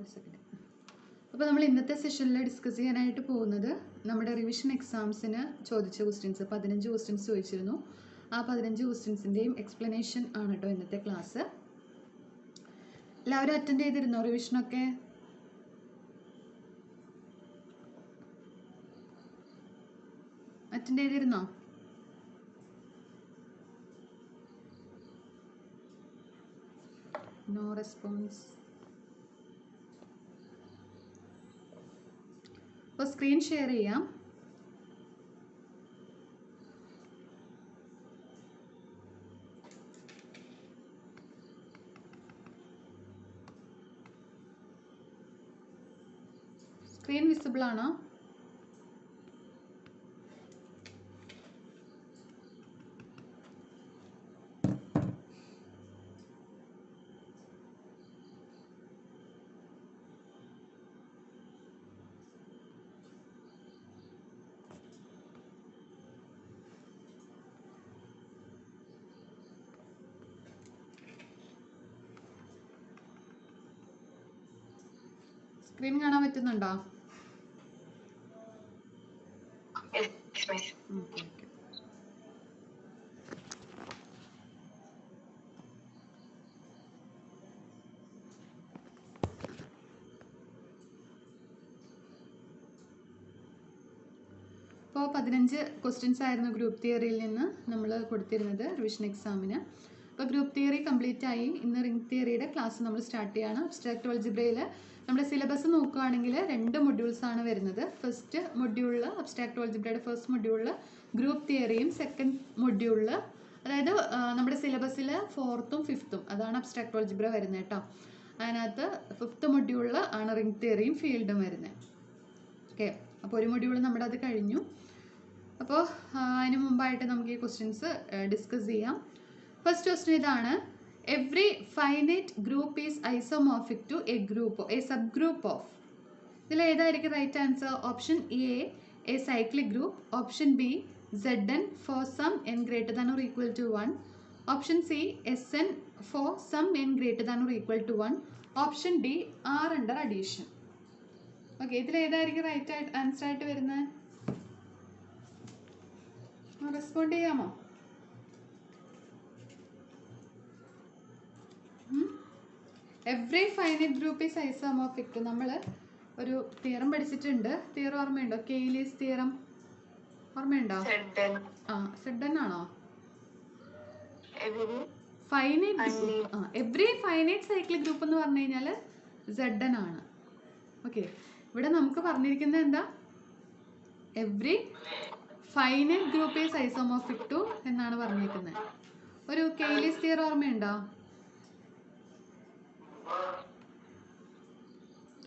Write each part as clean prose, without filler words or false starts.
ഒരു സെക്കൻഡ്. അപ്പോൾ നമ്മൾ ഇന്നത്തെ സെഷനിൽ ഡിസ്കസ് ചെയ്യാനായിട്ട് പോകുന്നത് നമ്മുടെ റിവിഷൻ എക്സാംസിന് ചോദിച്ച ക്വസ്റ്റ്യൻസ് 15 ക്വസ്റ്റ്യൻസ് ചോദിച്ചിരുന്നു. ആ 15 ക്വസ്റ്റ്യൻസിൻ്റെയും എക്സ്പ്ലനേഷൻ ആണ് കേട്ടോ ഇന്നത്തെ ക്ലാസ്. എല്ലാവരും അറ്റൻഡ് ചെയ്തിരുന്നോ റിവിഷനൊക്കെ? അറ്റൻഡ് ചെയ്തിരുന്നോ? No response. അപ്പോൾ സ്ക്രീൻ ഷെയർ ചെയ്യാം. സ്ക്രീൻ വിസിബിൾ ആണോ? സ്ക്രീൻ കാണാൻ പറ്റുന്നുണ്ടോ? അപ്പോൾ 15 ക്വസ്റ്റ്യൻസ് ആയിരുന്നു ഗ്രൂപ്പ് തിയറിയിൽ നിന്ന് നമ്മൾ കൊടുത്തിരുന്നത് റിവിഷൻ എക്സാമിന്. അപ്പോൾ ഗ്രൂപ്പ് തിയറി കംപ്ലീറ്റ് ആയി. ഇന്ന് റിംഗ് തിയറിയുടെ ക്ലാസ് നമ്മൾ സ്റ്റാർട്ട് ചെയ്യാണ്. അബ്സ്ട്രാക്ട് ആൾജിബ്രയിൽ നമ്മുടെ സിലബസ് നോക്കുകയാണെങ്കിൽ 2 മൊഡ്യൂൾസ് ആണ് വരുന്നത്. ഫസ്റ്റ് മൊഡ്യൂളിൽ അബ്സ്ട്രാക്ട് ആൾജിബ്രയുടെ ഫസ്റ്റ് മൊഡ്യൂളിൽ ഗ്രൂപ്പ് തിയറിയും, സെക്കൻഡ് മൊഡ്യൂളിൽ അതായത് നമ്മുടെ സിലബസിൽ 4th ഉം 5th ഉം അതാണ് അബ്സ്ട്രാക്ട് ആൾജിബ്ര വരുന്നത് കേട്ടോ. അതിനകത്ത് 5th മൊഡ്യൂളിൽ ആണ് റിംഗ് തിയറിയും ഫീൽഡും വരുന്നത്. ഓക്കെ, അപ്പോൾ ഒരു മൊഡ്യൂൾ നമ്മുടെ അത് കഴിഞ്ഞു. അപ്പോൾ അതിന് മുമ്പായിട്ട് നമുക്ക് ഈ ക്വസ്റ്റ്യൻസ് ഡിസ്കസ് ചെയ്യാം. ഫസ്റ്റ് ക്വസ്റ്റ്യൻ ഇതാണ്: every finite group is isomorphic to a group a sub group of. ഇതിൽ ഏതായിരിക്കും right answer? Option A cyclic group, option B Zn for some n greater than or equal to 1, option C Sn for some n greater than or equal to 1, option D R under addition. Okay, ഇതിൽ ഏതായിരിക്കും right answer ആയിട്ട് വരുന്നത്? Respond ചെയ്യാമോ? Every finite group is isomorphic to. നമ്മൾ ഒരു theorem പഠിച്ചിട്ടുണ്ട്. Theorem ഓർമ്മയുണ്ടോ? Cayley's theorem ഓർമ്മയുണ്ടോ? സെഡൻ ആണോ? എവ്രി ഫൈനൈറ്റ് സൈക്ലിക് ഗ്രൂപ്പ് എന്ന് പറഞ്ഞു കഴിഞ്ഞാൽ Zn ആണ്. ഓക്കെ, ഇവിടെ നമുക്ക് പറഞ്ഞിരിക്കുന്നത് എന്താ? Every finite group is isomorphic to എന്നാണ് പറഞ്ഞിരിക്കുന്നത്. ഒരു കെയ്ലീസ് തിയറം ഓർമ്മയുണ്ടോ?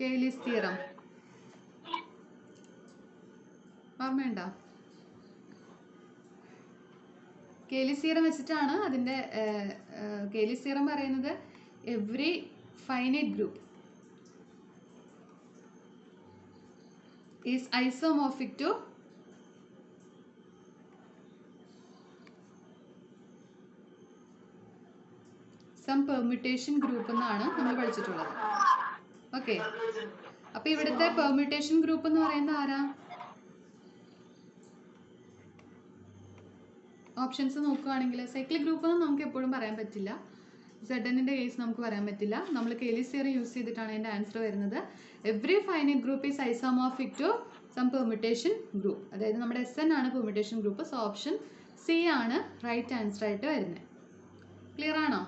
കെയ്ലീസ് തിയറം ഓർമ്മയുണ്ടോ? കെയ്ലീസ് തിയറം വെച്ചിട്ടാണ് അതിൻ്റെ കെയ്ലീസ് തിയറം പറയുന്നത് every finite group is isomorphic to some permutation group എന്നാണ് നമ്മൾ പഠിച്ചിട്ടുള്ളത്. ഓക്കെ, അപ്പോൾ ഇവിടുത്തെ പെർമ്യൂട്ടേഷൻ ഗ്രൂപ്പ് എന്ന് പറയുന്നത് ആരാ? ഓപ്ഷൻസ് നോക്കുകയാണെങ്കിൽ സൈക്ലിക് ഗ്രൂപ്പ് ഒന്നും നമുക്ക് എപ്പോഴും പറയാൻ പറ്റില്ല. Zn-ന്റെ കേസ് നമുക്ക് പറയാൻ പറ്റില്ല. നമ്മൾ കെയ്ലീസ് തിയറി യൂസ് ചെയ്തിട്ടാണ് അതിൻ്റെ ആൻസർ വരുന്നത്. Every finite group is isomorphic to some permutation group. അതായത് നമ്മുടെ Sn ആണ് permutation group. So option C ആണ് റൈറ്റ് ആൻസർ ആയിട്ട് വരുന്നത്. ക്ലിയർ ആണോ?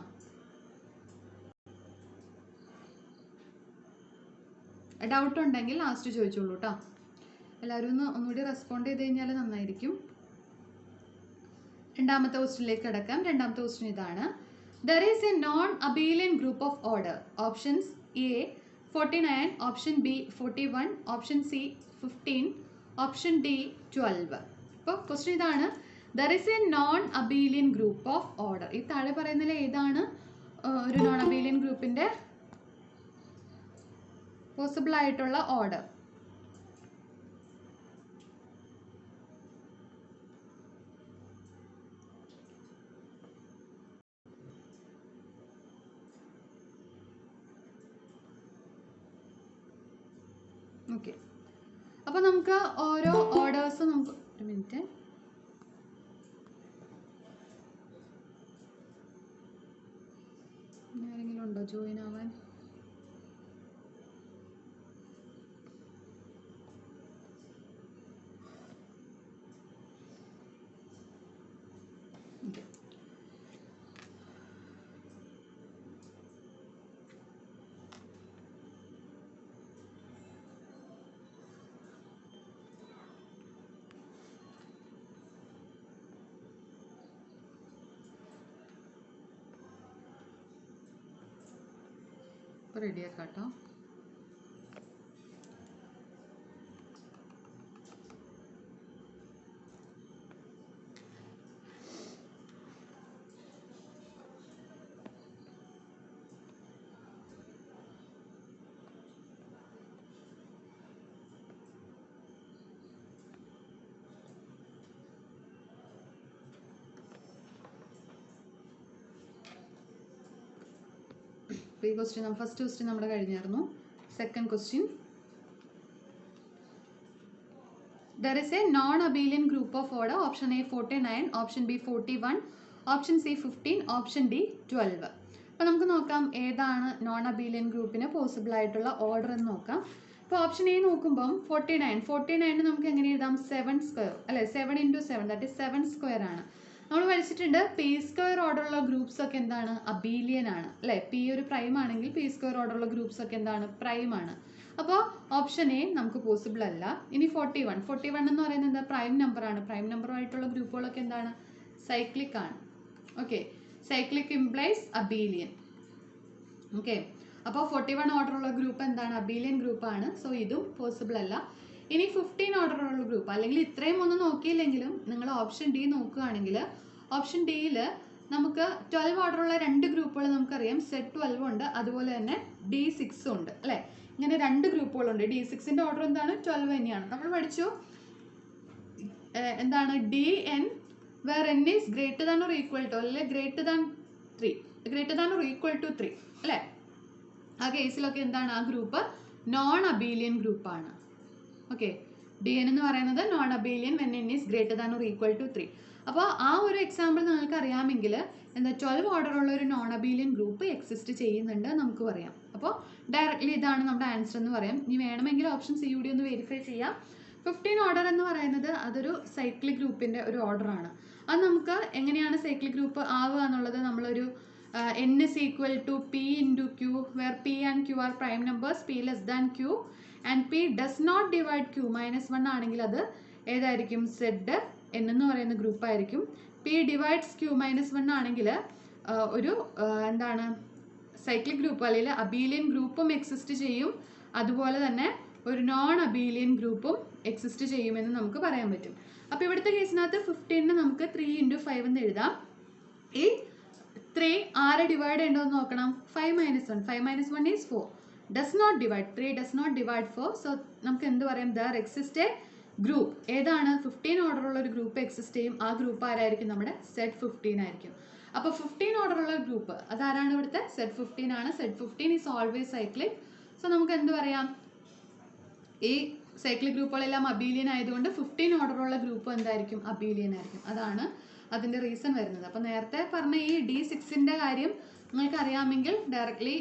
ഡൗട്ട് ഉണ്ടെങ്കിൽ ലാസ്റ്റ് ചോദിച്ചോളൂ കേട്ടോ. എല്ലാവരും ഒന്നുകൂടി റെസ്പോണ്ട് ചെയ്ത് കഴിഞ്ഞാൽ നന്നായിരിക്കും. രണ്ടാമത്തെ ക്വസ്റ്റ്യനിലേക്ക് കിടക്കാം. രണ്ടാമത്തെ ക്വസ്റ്റ്യൻ ഇതാണ്: there is A non Abelian group of order. Options A 49, option B 41, option C 15, option D 12. അപ്പോൾ ക്വസ്റ്റ്യൻ ഇതാണ്: there is A non Abelian group of order. ഈ താഴെ പറയുന്നതിൽ ഏതാണ് ഒരു നോൺ അബീലിയൻ ഗ്രൂപ്പിൻ്റെ പോസിബിൾ ആയിട്ടുള്ള ഓർഡർ? ഓക്കെ, അപ്പോൾ നമുക്ക് ഓരോ ഓർഡേഴ്സ് നമുക്ക് ഒരു മിനിറ്റ്. ആരെങ്കിലും ഉണ്ടോ ജോയിൻ ആവാൻ? റെഡിയാക്കാം കേട്ടോ. ഈ ക്വസ്റ്റ്യൻ ഫസ്റ്റ് ക്വസ്റ്റ്യൻ നമ്മുടെ കഴിഞ്ഞായിരുന്നു. Second question, there is a non-abelian group of order option A 49, option B 41, option C 15, option D 12. അപ്പോൾ നമുക്ക് നോക്കാം ഏതാണ് നോൺ അബീലിയൻ ഗ്രൂപ്പിന് പോസിബിൾ ആയിട്ടുള്ള ഓർഡർ എന്ന് നോക്കാം. ഇപ്പോൾ ഓപ്ഷൻ എ നോക്കുമ്പം 49 നമുക്ക് എങ്ങനെ എഴുതാം? 7 സ്ക്വയർ അല്ലെ, 7 × 7 ദാറ്റ് ഈസ് 7 സ്ക്വയർ ആണ്. നമ്മൾ പഠിച്ചിട്ടുണ്ട് പി സ്ക്വയർ ഓർഡറുള്ള ഗ്രൂപ്പ്സ് ഒക്കെ എന്താണ്? അബീലിയൻ ആണ് അല്ലേ. പി ഒരു പ്രൈം ആണെങ്കിൽ പി സ്ക്വയർ ഓർഡറുള്ള ഗ്രൂപ്പ്സ് ഒക്കെ എന്താണ്? പ്രൈം ആണ്. അപ്പോൾ ഓപ്ഷൻ എ നമുക്ക് പോസിബിൾ അല്ല. ഇനി 41 എന്ന് പറയുന്നത് എന്താ? പ്രൈം നമ്പർ ആണ്. പ്രൈം നമ്പറുമായിട്ടുള്ള ഗ്രൂപ്പുകളൊക്കെ എന്താണ്? സൈക്ലിക് ആണ്. Okay, cyclic implies Abelian. Okay, അപ്പോൾ 41 ഓർഡറുള്ള ഗ്രൂപ്പ് എന്താണ്? അബീലിയൻ ഗ്രൂപ്പാണ്. സോ ഇതും പോസിബിൾ അല്ല. ഇനി 15 ഓർഡറുള്ള ഗ്രൂപ്പ്, അല്ലെങ്കിൽ ഇത്രയും ഒന്നും നോക്കിയില്ലെങ്കിലും നിങ്ങൾ ഓപ്ഷൻ ഡി നോക്കുകയാണെങ്കിൽ ഓപ്ഷൻ ഡിയിൽ നമുക്ക് 12 ഓർഡറുള്ള രണ്ട് ഗ്രൂപ്പുകൾ നമുക്കറിയാം. സെറ്റ് 12 ഉണ്ട്, അതുപോലെ തന്നെ D6 ഉണ്ട് അല്ലേ. ഇങ്ങനെ രണ്ട് ഗ്രൂപ്പുകളുണ്ട്. D6ന്റെ ഓർഡർ എന്താണ്? 12 തന്നെയാണ്. നമ്മൾ പഠിച്ചു എന്താണ്? DN where n is greater than or equal to അല്ലെങ്കിൽ greater than or equal to 3 അല്ലേ. ആ കേസിലൊക്കെ എന്താണ്? ആ ഗ്രൂപ്പ് നോൺ അബീലിയൻ ഗ്രൂപ്പാണ്. ഓക്കെ, DN എന്ന് പറയുന്നത് non Abelian when n is greater than or equal to 3. അപ്പോൾ ആ ഒരു എക്സാമ്പിൾ നിങ്ങൾക്ക് അറിയാമെങ്കിൽ എന്താ 12 ഓർഡറുള്ള ഒരു നോൺ അബീലിയൻ ഗ്രൂപ്പ് എക്സിസ്റ്റ് ചെയ്യുന്നുണ്ട് നമുക്ക് പറയാം. അപ്പോൾ ഡയറക്റ്റ്ലി ഇതാണ് നമ്മുടെ ആൻസർ എന്ന് പറയാം. ഇനി വേണമെങ്കിൽ ഓപ്ഷൻ സി കൂടി ഒന്ന് വെരിഫൈ ചെയ്യാം. 15 ഓർഡർ എന്ന് പറയുന്നത് അതൊരു സൈക്ലിക് ഗ്രൂപ്പിൻ്റെ ഒരു ഓർഡറാണ്. അത് നമുക്ക് എങ്ങനെയാണ് സൈക്ലിക് ഗ്രൂപ്പ് ആവുക എന്നുള്ളത് നമ്മളൊരു n is equal to p into q where p and q are prime numbers, p less than q and p does not divide q -1 ആണെങ്കിൽ അത് ഏതായിരിക്കും? Z n എന്ന് പറയുന്ന ഗ്രൂപ്പായിരിക്കും. p divides q -1 ആണെങ്കിൽ ഒരു എന്താണ്? സൈക്ലിക് ഗ്രൂപ്പ് അല്ലെങ്കിൽ Abelian ഗ്രൂപ്പും എക്സിസ്റ്റ് ചെയ്യും, അതുപോലെ തന്നെ ഒരു നോൺ അബീലിയൻ ഗ്രൂപ്പും എക്സിസ്റ്റ് ചെയ്യുമെന്ന് നമുക്ക് പറയാൻ പറ്റും. അപ്പോൾ ഇവിടുത്തെ കേസിനകത്ത് 15 നമുക്ക് 3 × 5 എന്ന് എഴുതാം. ഈ 3 ആരെ ഡിവൈഡ് ചെയ്യേണ്ടതെന്ന് നോക്കണം. 5 - 1 is 4. Does not divide 3 does not divide 4. So നമുക്ക് എന്ത് പറയാം? There exist A group. ഏതാണ്? 15 ഓർഡറുള്ള ഒരു ഗ്രൂപ്പ് എക്സിസ്റ്റ് ചെയ്യും. ആ ഗ്രൂപ്പ് ആരായിരിക്കും? നമ്മുടെ Z15 ആയിരിക്കും. അപ്പോൾ 15 ഓർഡറുള്ള ഗ്രൂപ്പ് അതാരാണ്? ഇവിടുത്തെ Z15 ആണ്. Z15 is always cyclic. So നമുക്ക് എന്ത് പറയാം? ഈ സൈക്ലിക് ഗ്രൂപ്പുകളെല്ലാം അബീലിയൻ ആയതുകൊണ്ട് 15 ഓർഡറുള്ള ഗ്രൂപ്പ് എന്തായിരിക്കും? അബീലിയൻ ആയിരിക്കും. അതാണ് അതിൻ്റെ റീസൺ വരുന്നത്. അപ്പോൾ നേരത്തെ പറഞ്ഞ ഈ D6ന്റെ കാര്യം നിങ്ങൾക്ക് അറിയാമെങ്കിൽ ഡയറക്റ്റ്ലി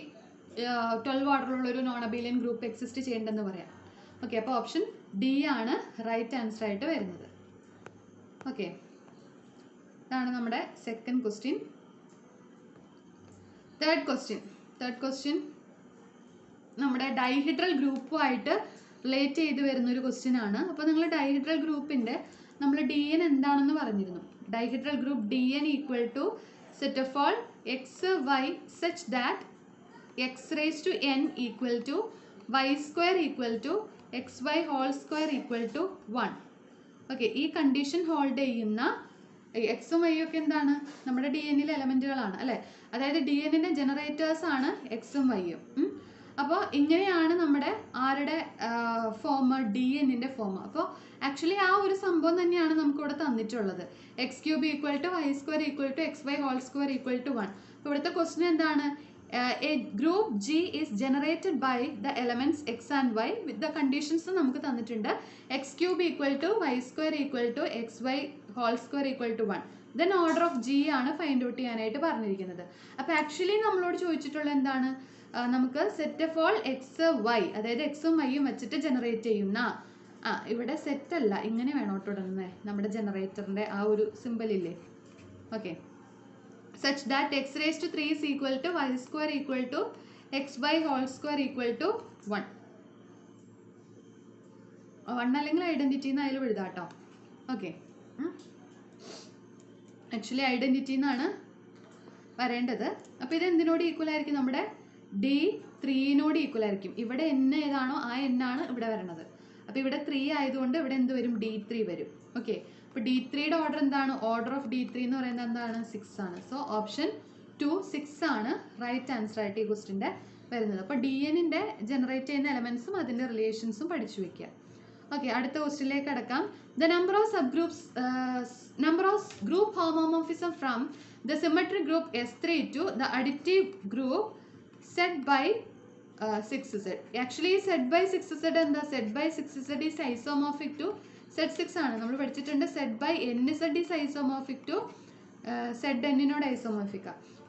12 ഓർഡറുള്ള ഒരു നോൺ അബീലിയൻ ഗ്രൂപ്പ് എക്സിസ്റ്റ് ചെയ്യേണ്ടെന്ന് പറയാം. ഓക്കെ, അപ്പോൾ ഓപ്ഷൻ ഡി ആണ് റൈറ്റ് ആൻസർ ആയിട്ട് വരുന്നത്. ഓക്കെ, ഇതാണ് നമ്മുടെ സെക്കൻഡ് ക്വസ്റ്റ്യൻ. തേർഡ് ക്വസ്റ്റ്യൻ നമ്മുടെ ഡൈഹിഡ്രൽ ഗ്രൂപ്പുമായിട്ട് റിലേറ്റ് ചെയ്ത് വരുന്നൊരു ക്വസ്റ്റ്യൻ ആണ്. അപ്പോൾ നിങ്ങൾ ഡൈഹിഡ്രൽ ഗ്രൂപ്പിൻ്റെ നമ്മൾ DN എന്താണെന്ന് പറഞ്ഞിരുന്നു. Dihedral group DN equal to set of all X Y such that x⁻n equal to y² equal to xy whole square equal to 1. Okay, ഈ കണ്ടീഷൻ ഹോൾഡ് ചെയ്യുന്ന എക്സും വൈയും ഒക്കെ എന്താണ്? നമ്മുടെ DNലെ എലമെൻറ്റുകളാണ് അല്ലേ. അതായത് DNന്റെ ജനറേറ്റേഴ്സ് ആണ് എക്സും വൈയും. അപ്പോൾ ഇങ്ങനെയാണ് നമ്മുടെ ആരുടെ ഫോം? DNന്റെ ഫോം. അപ്പോൾ ആക്ച്വലി ആ ഒരു സംഭവം തന്നെയാണ് നമുക്കിവിടെ തന്നിട്ടുള്ളത്. x³ equal to y² equal to xy whole square equal to 1. അപ്പോൾ ഇവിടുത്തെ ക്വസ്റ്റ്യൻ എന്താണ്? A group G is generated by the elements x and y with the conditions നമുക്ക് തന്നിട്ടുണ്ട് x cube equal to y square equal to xy whole square equal to 1. then order of G ആണ് find out ചെയ്യാനായിട്ട് പറഞ്ഞിരിക്കുന്നത്. അപ്പോൾ ആക്ച്വലി നമ്മളോട് ചോദിച്ചിട്ടുള്ള എന്താണ്, നമുക്ക് set of all X Y, അതായത് എക്സും വൈയും വെച്ചിട്ട് ജനറേറ്റ് ചെയ്യുന്ന, ഇവിടെ സെറ്റ് അല്ല, ഇങ്ങനെ വേണം തുടങ്ങുന്നത് നമ്മുടെ ജനറേറ്ററിൻ്റെ ആ ഒരു സിമ്പിൾ ഇല്ലേ. Okay, such that x raised to 3 is equal to y square equal to xy whole square equal to 1. 1 അല്ലെങ്കിൽ ഐഡൻറ്റിറ്റി എന്ന് അതിൽ എഴുതാം കേട്ടോ. ഓക്കെ, ആക്ച്വലി ഐഡൻറ്റിറ്റി എന്നാണ് വരേണ്ടത്. അപ്പോൾ ഇത് എന്തിനോട് ഈക്വൽ ആയിരിക്കും, നമ്മുടെ D3നോട് ഈക്വൽ ആയിരിക്കും. ഇവിടെ n ഏതാണോ ആ n ആണ് ഇവിടെ വരണത്. അപ്പോൾ ഇവിടെ 3 ആയതുകൊണ്ട് ഇവിടെ എന്ത് വരും, D3 വരും. ഓക്കെ, അപ്പോൾ D3യുടെ ഓർഡർ എന്താണ്, ഓർഡർ ഓഫ് D3 എന്ന് പറയുന്നത് എന്താണ്, 6 ആണ്. സോ ഓപ്ഷൻ 2 6 ആണ് റൈറ്റ് ആൻസർ ആയിട്ട് ഈ ക്വസ്റ്റിൻ്റെ വരുന്നത്. അപ്പോൾ DNൻ്റെ ജനറേറ്റ് ചെയ്യുന്ന എലമെൻസും അതിൻ്റെ റിലേഷൻസും പഠിച്ചു വെക്കുക. ഓക്കെ, അടുത്ത ക്വസ്റ്റിലേക്ക് കടക്കാം. The number of sub groups, number of group homomorphism from the symmetric group S3 to the additive group set by 6Z. Actually set by 6Z എന്താ, set by 6Z is isomorphic to set 6 ആണ്. നമ്മൾ പഠിച്ചിട്ടുണ്ട് set by NZ is isomorphic to set Nനോട് ഐസോമോർഫിക്ക.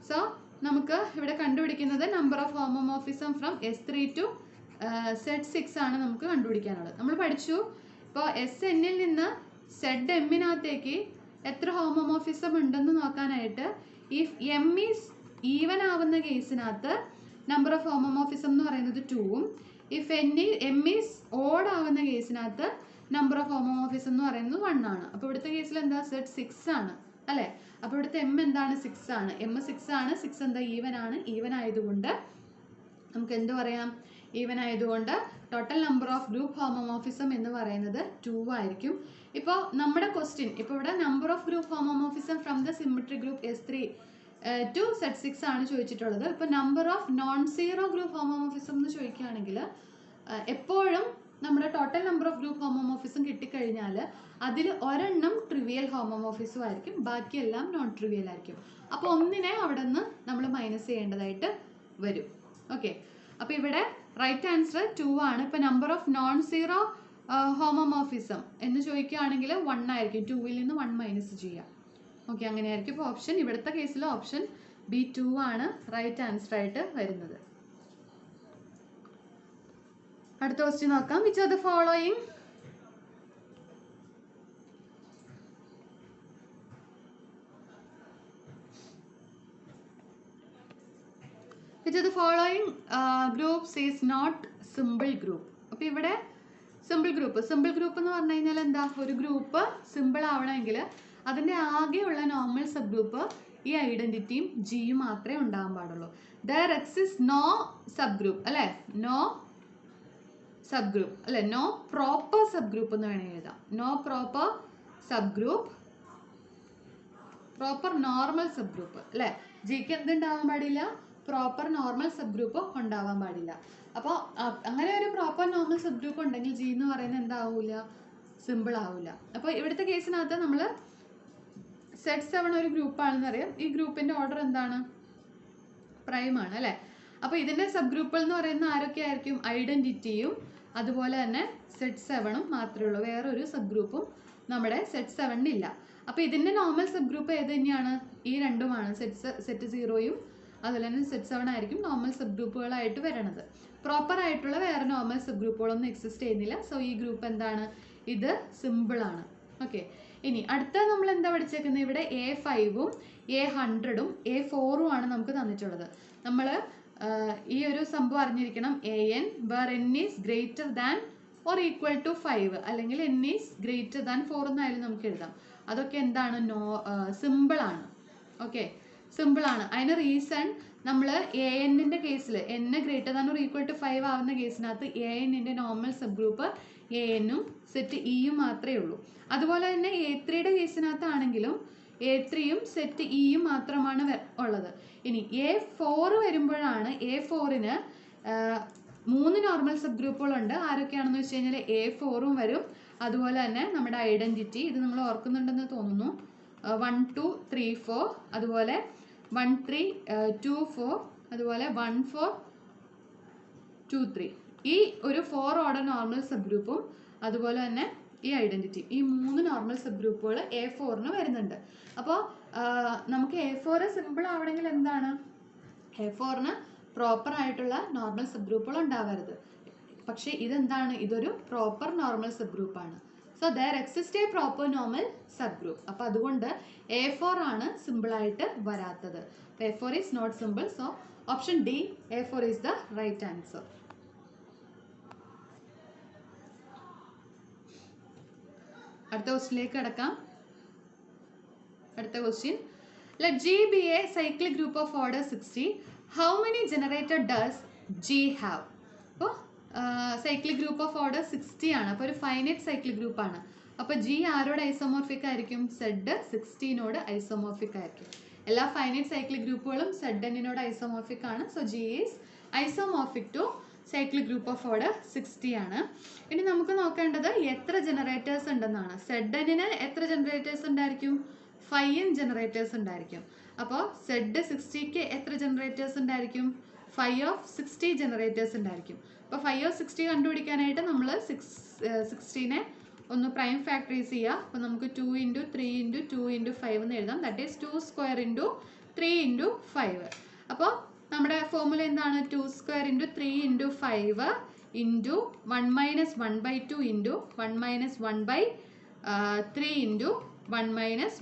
So നമുക്ക് ഇവിടെ കണ്ടുപിടിക്കുന്നത് number of homomorphism from S3 to set 6 ആണ് നമുക്ക് കണ്ടുപിടിക്കാനുള്ളത്. നമ്മൾ പഠിച്ചു ഇപ്പോൾ SNൽ നിന്ന് സെറ്റ് Mനകത്തേക്ക് എത്ര ഹോമോമോർഫിസം ഉണ്ടെന്ന് നോക്കാനായിട്ട് ഇഫ് M ഈസ് ഈവൻ ആവുന്ന കേസിനകത്ത് നമ്പർ ഓഫ് ഹോമോമോർഫിസം എന്ന് പറയുന്നത് 2ഉം, ഇഫ് M ഈസ് ഓഡ് ആവുന്ന കേസിനകത്ത് നമ്പർ ഓഫ് ഹോമോമോർഫിസം എന്ന് പറയുന്നത് 1 ആണ്. അപ്പോൾ ഇവിടുത്തെ കേസിൽ എന്താ, സെറ്റ് 6 ആണ് അല്ലേ. അപ്പോൾ ഇവിടുത്തെ M എന്താണ്, 6 ആണ്. M 6 ആണ്. 6 എന്താ, ഈവൻ ആണ്. ഈവൻ ആയതുകൊണ്ട് നമുക്ക് എന്ത് പറയാം, ഈവൻ ആയതുകൊണ്ട് total number of group homomorphism എന്ന് പറയുന്നത് 2 ആയിരിക്കും. ഇപ്പോൾ നമ്മുടെ ക്വസ്റ്റ്യൻ ഇപ്പോൾ ഇവിടെ number of group homomorphism from the symmetric group S3 to set 6 ആണ് ചോദിച്ചിട്ടുള്ളത്. ഇപ്പോൾ number of non zero group homomorphism എന്ന് ചോദിക്കുകയാണെങ്കിൽ എപ്പോഴും നമ്മുടെ total number of group homomorphism കിട്ടിക്കഴിഞ്ഞാൽ അതിൽ ഒരെണ്ണം ട്രിവിയൽ ഹോമോമോർഫിസം ആയിരിക്കും, ബാക്കിയെല്ലാം നോൺ ട്രിവിയൽ ആയിരിക്കും. അപ്പോൾ ഒന്നിനെ അവിടെ നിന്ന് നമ്മൾ മൈനസ് ചെയ്യേണ്ടതായിട്ട് വരും. ഓക്കെ, അപ്പോൾ ഇവിടെ റൈറ്റ് ആൻസർ 2 ആണ്. ഇപ്പോൾ number of non zero homomorphism എന്ന് ചോദിക്കുകയാണെങ്കിൽ 1 ആയിരിക്കും. 2ൽ നിന്ന് 1 മൈനസ് ചെയ്യാം. ഓക്കെ, അങ്ങനെയായിരിക്കും. ഇപ്പോൾ ഓപ്ഷൻ ഇവിടുത്തെ കേസിൽ ഓപ്ഷൻ B2 ആണ് റൈറ്റ് ആൻസർ ആയിട്ട് വരുന്നത്. അടുത്ത ക്വസ്റ്റ്യൻ നോക്കാം. Which are the following groups is not simple group. അപ്പോൾ ഇവിടെ സിമ്പിൾ ഗ്രൂപ്പ് എന്ന് പറഞ്ഞു കഴിഞ്ഞാൽ എന്താ, ഒരു ഗ്രൂപ്പ് സിമ്പിൾ ആവണമെങ്കിൽ അതിൻ്റെ ആകെയുള്ള നോർമൽ സബ് ഗ്രൂപ്പ് ഈ ഐഡൻറ്റിറ്റിയും ജിയും മാത്രമേ ഉണ്ടാകാൻ പാടുള്ളൂ. There exist no subgroup അല്ലേ, നോ സബ് ഗ്രൂപ്പ് അല്ലേ, നോ പ്രോപ്പർ സബ് ഗ്രൂപ്പ് എന്ന് വേണമെങ്കിൽ എഴുതാം. No proper subgroup, proper normal sub group അല്ലേ. ജിക്ക് എന്തുണ്ടാവാൻ പാടില്ല, പ്രോപ്പർ നോർമൽ സബ് ഗ്രൂപ്പ് ഉണ്ടാവാൻ പാടില്ല. അപ്പോൾ അങ്ങനെ ഒരു പ്രോപ്പർ നോർമൽ സബ് ഗ്രൂപ്പ് ഉണ്ടെങ്കിൽ ജി എന്ന് പറയുന്നത് എന്താവില്ല, സിമ്പിൾ ആവില്ല. അപ്പോൾ ഇവിടുത്തെ കേസിനകത്ത് നമ്മൾ സെറ്റ് 7 ഒരു ഗ്രൂപ്പാണെന്ന് അറിയാം. ഈ ഗ്രൂപ്പിൻ്റെ ഓർഡർ എന്താണ്, പ്രൈം ആണ് അല്ലേ. അപ്പോൾ ഇതിൻ്റെ സബ് ഗ്രൂപ്പുകൾ എന്ന് പറയുന്ന ആരൊക്കെ ആയിരിക്കും, ഐഡൻറ്റിറ്റിയും അതുപോലെ തന്നെ സെറ്റ് 7ഉം മാത്രമേ ഉള്ളൂ. വേറൊരു സബ് ഗ്രൂപ്പും നമ്മുടെ സെറ്റ് 7-നില്ല. അപ്പോൾ ഇതിൻ്റെ നോർമൽ സബ് ഗ്രൂപ്പ് ഏത് തന്നെയാണ്, ഈ രണ്ടുമാണ്. സെറ്റ് 0യും അതുപോലെ തന്നെ സെറ്റ് 7 ആയിരിക്കും നോർമൽ സബ് ഗ്രൂപ്പുകളായിട്ട് വരണത്. പ്രോപ്പർ ആയിട്ടുള്ള വേറെ നോർമൽ സബ് ഗ്രൂപ്പുകളൊന്നും എക്സിസ്റ്റ് ചെയ്യുന്നില്ല. സോ ഈ ഗ്രൂപ്പ് എന്താണ്, ഇത് സിമ്പിളാണ്. ഓക്കെ, ഇനി അടുത്ത നമ്മൾ എന്താ പഠിച്ചേക്കുന്നത്, ഇവിടെ A5ഉം A100ഉം A4ഉം ആണ് നമുക്ക് തന്നിട്ടുള്ളത്. നമ്മൾ ഈ ഒരു സംഭവം അറിഞ്ഞിരിക്കണം. AN where N is greater than or equal to 5 അല്ലെങ്കിൽ N is greater than 4 എന്നായാലും നമുക്ക് എഴുതാം. അതൊക്കെ എന്താണ്, സിമ്പിളാണ്. ഓക്കെ, സിമ്പിളാണ്. അതിന് റീസൺ നമ്മൾ ANൻ്റെ കേസിൽ N greater than or equal to 5 ആവുന്ന കേസിനകത്ത് ANൻ്റെ നോർമൽ സബ് ഗ്രൂപ്പ് ANഉം സെറ്റ് Eയും മാത്രമേ ഉള്ളൂ. അതുപോലെ തന്നെ A3യുടെ കേസിനകത്താണെങ്കിലും A3യും സെറ്റ് Eയും മാത്രമാണ് ഉള്ളത്. ഇനി A4 വരുമ്പോഴാണ് A4ന് 3 നോർമൽ സബ് ഗ്രൂപ്പുകളുണ്ട്. ആരൊക്കെയാണെന്ന് വെച്ച് കഴിഞ്ഞാൽ A4ഉം വരും, അതുപോലെ തന്നെ നമ്മുടെ ഐഡൻറ്റിറ്റി, ഇത് നിങ്ങൾ ഓർക്കുന്നുണ്ടെന്ന് തോന്നുന്നു, 1 2 3 4, അതുപോലെ 1 3 2 4 അതുപോലെ 1 4 2 3 ഈ ഒരു 4 ഓർഡർ നോർമൽ സബ് ഗ്രൂപ്പും അതുപോലെ തന്നെ ഈ ഐഡന്റിറ്റി ഈ 3 നോർമൽ സബ് ഗ്രൂപ്പുകൾ A4ന് വരുന്നുണ്ട്. അപ്പോൾ നമുക്ക് A4 സിമ്പിൾ ആവണമെങ്കിൽ എന്താണ്, A4ന് പ്രോപ്പർ ആയിട്ടുള്ള നോർമൽ സബ് ഗ്രൂപ്പുകൾ ഉണ്ടാവരുത്. പക്ഷേ ഇതെന്താണ്, ഇതൊരു പ്രോപ്പർ നോർമൽ സബ് ഗ്രൂപ്പാണ്. So there exist a proper normal sub group. അപ്പോൾ അതുകൊണ്ട് A4 ആണ് സിമ്പിളായിട്ട് വരാത്തത്. A4 is not simple. So option D A4 is the right answer. അടുത്ത ക്വസ്റ്റിലേക്ക് കിടക്കാം. അടുത്ത question, let G be a cyclic group of order 60. How many generator does G have? അപ്പോൾ സൈക്ലിക് ഗ്രൂപ്പ് ഓഫ് ഓർഡർ 60 ആണ്. അപ്പോൾ ഒരു finite cyclic group ആണ്. അപ്പോൾ G ആരോട് ഐസോമോർഫിക് ആയിരിക്കും? Z 16നോട് ഐസോമോർഫിക് ആയിരിക്കും. എല്ലാ ഫൈനൈറ്റ് സൈക്ലിക് ഗ്രൂപ്പുകളും Znനോട് ഐസോമോർഫിക് ആണ്. So G is isomorphic to cyclic group of order 60 ആണ്. ഇനി നമുക്ക് നോക്കേണ്ടത് എത്ര ജനറേറ്റേഴ്സ് ഉണ്ടെന്നാണ്. Znന് എത്ര ജനറേറ്റേഴ്സ് ഉണ്ടായിരിക്കും? 5 ജനറേറ്റേഴ്സ് ഉണ്ടായിരിക്കും. അപ്പോൾ Z 60ക്ക് എത്ര ജനറേറ്റേഴ്സ് ഉണ്ടായിരിക്കും? 5 of 60 ജനറേറ്റേഴ്സ് ഉണ്ടായിരിക്കും. അപ്പോൾ 5 of 60 കണ്ടുപിടിക്കാനായിട്ട് നമ്മൾ 60നെ ഒന്ന് പ്രൈം ഫാക്ടറൈസ് ചെയ്യുക. അപ്പോൾ നമുക്ക് 2 × 3 × 2 × 5 എന്ന് എഴുതാം. That is 2² × 3 × 5. അപ്പോൾ നമ്മുടെ ഫോർമുല എന്താണ്? 2² × 3 × 5 ഇൻറ്റു 1 - 1/2 ഇൻറ്റു 1 - 1/3 ഇൻറ്റു 1 -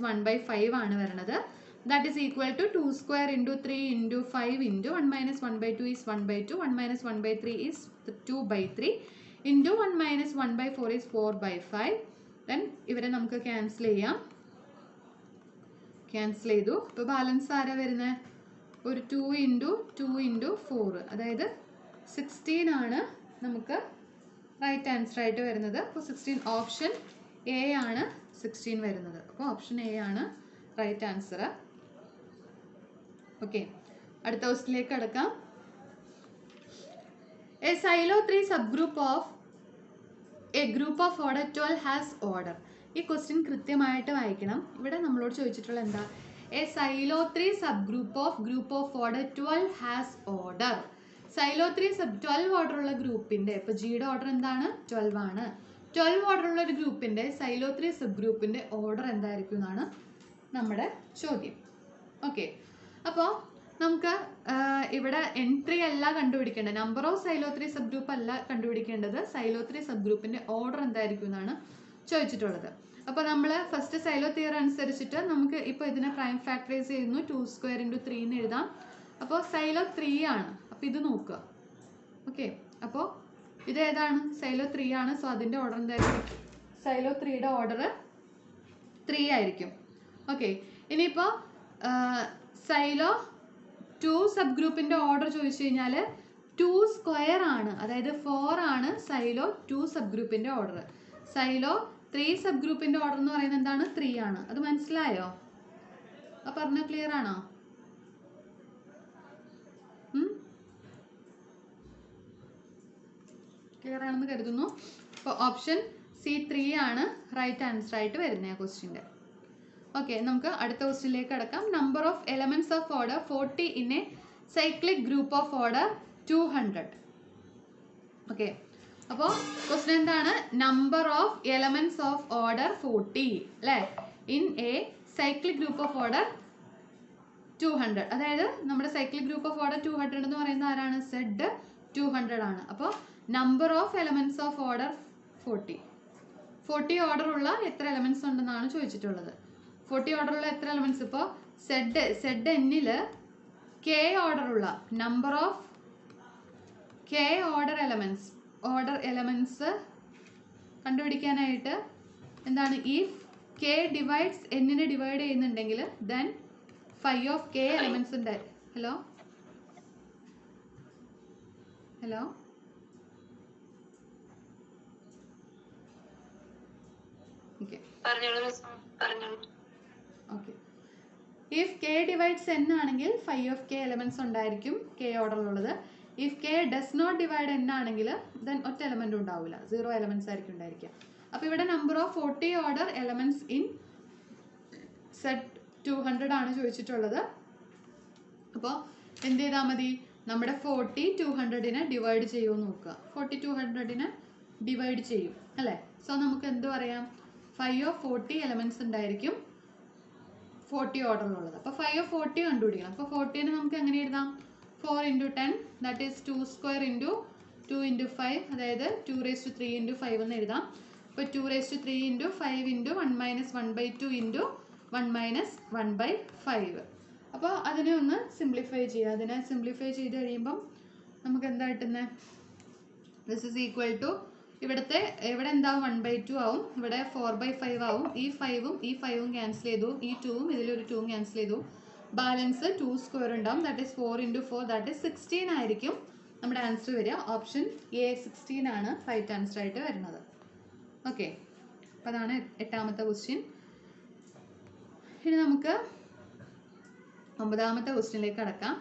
1/5 ആണ് വരുന്നത്. That is equal to 2² × 3 × 5 into 1 - 1/2 is 1/2, 1 - 1/3 is 2/3 into 1 - 1/4 is 4/5. Then ഇവരെ നമുക്ക് ക്യാൻസൽ ചെയ്യാം. ക്യാൻസൽ ചെയ്തു. ഇപ്പോൾ ബാലൻസ് ആരാ വരുന്നത്? ഒരു 2 × 2 × 4, അതായത് 16 ആണ് നമുക്ക് റൈറ്റ് ആൻസർ ആയിട്ട് വരുന്നത്. അപ്പോൾ 16 ഓപ്ഷൻ എ ആണ് 16 വരുന്നത്. അപ്പോൾ ഓപ്ഷൻ എ ആണ് റൈറ്റ് ആൻസർ. ഓക്കെ, അടുത്ത ക്വസ്റ്റിലേക്ക് കിടക്കാം. A silo 3 sub group of A group of order 12 has order. ഈ ക്വസ്റ്റ്യൻ കൃത്യമായിട്ട് വായിക്കണം. ഇവിടെ നമ്മളോട് ചോദിച്ചിട്ടുള്ള എന്താ? A silo 3 sub group of order 12 has order. Silo 3 sub 12 order ഉള്ള ഗ്രൂപ്പിന്റെ, ഇപ്പോൾ ജിയുടെ ഓർഡർ എന്താണ്? 12 ആണ്. 12 ഓർഡർ ഉള്ള ഒരു ഗ്രൂപ്പിന്റെ സൈലോ 3 സബ് ഗ്രൂപ്പിന്റെ ഓർഡർ എന്തായിരിക്കും എന്നാണ് നമ്മുടെ ചോദ്യം. ഓക്കെ, അപ്പോൾ നമുക്ക് ഇവിടെ എൻട്രി അല്ല കണ്ടുപിടിക്കേണ്ടത്, number of Sylow 3 sub group അല്ല കണ്ടുപിടിക്കേണ്ടത്, സൈലോ 3 സബ് ഗ്രൂപ്പിന്റെ ഓർഡർ എന്തായിരിക്കും എന്നാണ് ചോദിച്ചിട്ടുള്ളത്. അപ്പോൾ നമ്മൾ ഫസ്റ്റ് സൈലോ തിയറി അനുസരിച്ചിട്ട് നമുക്ക് ഇപ്പോൾ ഇതിനെ പ്രൈം ഫാക്ടറൈസ് ചെയ്യുന്നു. 2² × 3 എന്ന് എഴുതാം. അപ്പോൾ സൈലോ 3 ആണ്. അപ്പോൾ ഇത് നോക്കുക. ഓക്കെ, അപ്പോൾ ഇത് ഏതാണ്? സൈലോ 3 ആണ്. സോ അതിൻ്റെ ഓർഡർ എന്തായിരിക്കും? സൈലോ 3യുടെ ഓർഡർ 3 ആയിരിക്കും. ഓക്കെ, ഇനിയിപ്പോൾ സൈലോ 2 സബ് ഗ്രൂപ്പിൻ്റെ ഓർഡർ ചോദിച്ചു കഴിഞ്ഞാൽ 2² ആണ്, അതായത് 4 ആണ് സൈലോ 2 സബ് ഗ്രൂപ്പിൻ്റെ ഓർഡർ. സൈലോ 3 സബ് ഗ്രൂപ്പിൻ്റെ ഓർഡർ എന്ന് പറയുന്നത് എന്താണ്? 3 ആണ്. അത് മനസ്സിലായോ? ആ പറഞ്ഞ ക്ലിയർ ആണോ? ക്ലിയർ ആണെന്ന് കരുതുന്നു. അപ്പോൾ ഓപ്ഷൻ സി 3 ആണ് റൈറ്റ് ആൻസർ ആയിട്ട് വരുന്നത് ആ ക്വസ്റ്റ്യൻ്റെ. ഓക്കെ, നമുക്ക് അടുത്ത ക്വസ്റ്റ്യനിലേക്ക് കിടക്കാം. Number of elements of order 40 in A cyclic group of order 200. Okay, അപ്പോൾ ക്വസ്റ്റ്യൻ എന്താണ്? Number of elements of order 40 അല്ലേ, in A cyclic group of order 200. അതായത് നമ്മുടെ സൈക്ലിക് ഗ്രൂപ്പ് ഓഫ് ഓർഡർ 200 എന്ന് പറയുന്നത് ആരാണ്? Z 200 ആണ്. അപ്പോൾ number of elements of order 40 order ഉള്ള എത്ര എലമെന്റ്സ് ഉണ്ടെന്നാണ് ചോദിച്ചിട്ടുള്ളത്. 40 ഓർഡർ ഉള്ള എത്ര എലമെന്റ്സ്? ഇപ്പോൾ Znൽ K ഓർഡർ ഉള്ള number of K order elements കണ്ടുപിടിക്കാനായിട്ട് എന്താണ്? ഇഫ് K ഡിവൈഡ്സ് Nനെ ഡിവൈഡ് ചെയ്യുന്നുണ്ടെങ്കിൽ ദെൻ 5 of K എലമെന്റ്സ് ഉണ്ട്. Hello okay, if K divides N ആണെങ്കിൽ 5 of K എലമെന്റ്സ് ഉണ്ടായിരിക്കും K ഓർഡറിലുള്ളത്. If K does not divide N ആണെങ്കിൽ ദെൻ ഒറ്റ എലമെന്റും ഉണ്ടാവില്ല, 0 എലമെന്റ്സ് ആയിരിക്കും ഉണ്ടായിരിക്കുക. അപ്പോൾ ഇവിടെ number of 40 order elements in Z 200 ആണ് ചോദിച്ചിട്ടുള്ളത്. അപ്പോൾ എന്ത് ചെയ്താൽ മതി? നമ്മുടെ 40 200നെ ഡിവൈഡ് ചെയ്യുമോ നോക്കുക. 40 200നെ ഡിവൈഡ് ചെയ്യും അല്ലേ? സോ നമുക്ക് എന്ത് പറയാം? 5 of 40 എലമെൻറ്റ്സ് ഉണ്ടായിരിക്കും 40 ഓർഡറിലുള്ളത്. അപ്പോൾ 5 of 40 കണ്ടുപിടിക്കണം. അപ്പോൾ 40നെ നമുക്ക് എങ്ങനെ എഴുതാം? 4 into 10 that is 2 square into 2 into 5 അതായത് 2 raised to 3 into 5 എന്ന് എഴുതാം. അപ്പോൾ 2 raised to 3 into 5 into 1 minus 1/2 into 1 minus 1/5. അപ്പോൾ അതിനെ ഒന്ന് സിംപ്ലിഫൈ ചെയ്യുക. അതിനെ സിംപ്ലിഫൈ ചെയ്ത് കഴിയുമ്പം നമുക്ക് എന്താ കിട്ടുന്നത്? ദിസ് ഈസ് ഈക്വൽ ടു ഇവിടെ എന്താവും? 1/2 ആവും. ഇവിടെ 4/5 ആവും. ഈ 5ഉം ക്യാൻസൽ ചെയ്തു. ഈ 2ഉം ഇതിലൊരു 2ഉം ക്യാൻസൽ ചെയ്തു. ബാലൻസ് 2 square ഉണ്ടാവും. That is 4 into 4 that is 16 ആയിരിക്കും നമ്മുടെ ആൻസർ വരിക. ഓപ്ഷൻ എ 16 ആണ് റൈറ്റ് ആൻസർ ആയിട്ട് വരുന്നത്. ഓക്കെ, അപ്പോൾ അതാണ് 8ാമത്തെ ക്വസ്റ്റ്യൻ. ഇനി നമുക്ക് 9ാമത്തെ ക്വസ്റ്റ്യനിലേക്ക് കടക്കാം.